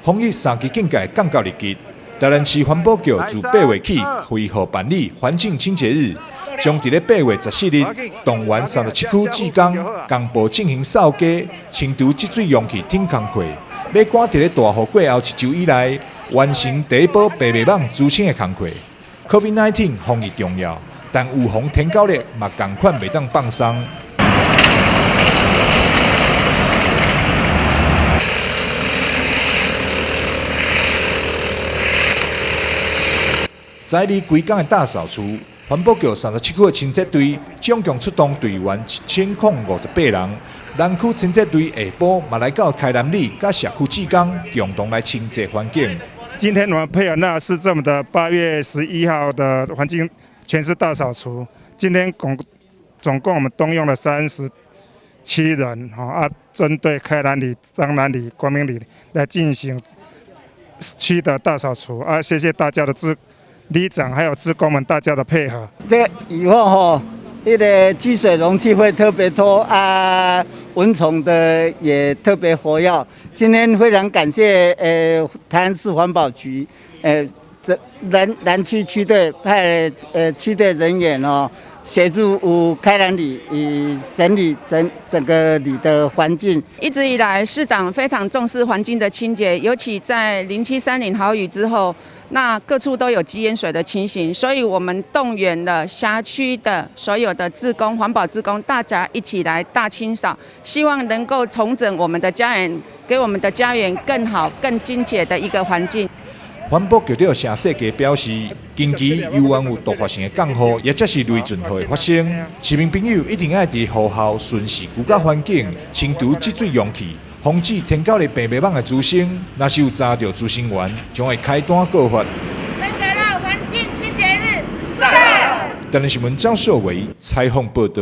防疫3级警戒降到2级。台南市环保局自8月起恢复办理环境清洁日，将伫咧8月14日动员37区志工公部进行扫街、清除积水容器等工作，要赶伫咧大雨过后1周以内完成第一波白麦网滋生的工作。COVID-19 防疫重要，但有防天狗热嘛同款袂当放松。在离规港的大扫除，环保局37区的清洁队总共出动队员1058人，南区清洁队下晡嘛来到开南里甲社区志工共同来清洁环境。今天我们配合那市政府的8月11号的环境全市大扫除，今天总共我们动用了37人，针对开南里、彰南里、光明里来进行区的大扫除，谢谢大家的里长还有志工们大家的配合。这以后那个积水容器会特别多蚊虫的也特别活跃。今天非常感谢台南市环保局南区区队派区队人员协助开南里整理整个里的环境。一直以来，市长非常重视环境的清洁，尤其在0730豪雨之后，那各处都有积淹水的情形，所以我们动员了辖区的所有的志工、环保志工，大家一起来大清扫，希望能够重整我们的家园，给我们的家园更好、更精简的一个环境。环保局了城世界表示，近期由于有突发性的降雨，也则是雷阵雨的发生，市民朋友一定要在雨后巡视居家环境，清除积水容器，防止天狗的白麦网的滋生。若是有查到滋生源，将会开单告发。登革热环境清洁日，台南新闻张硕维采访报道。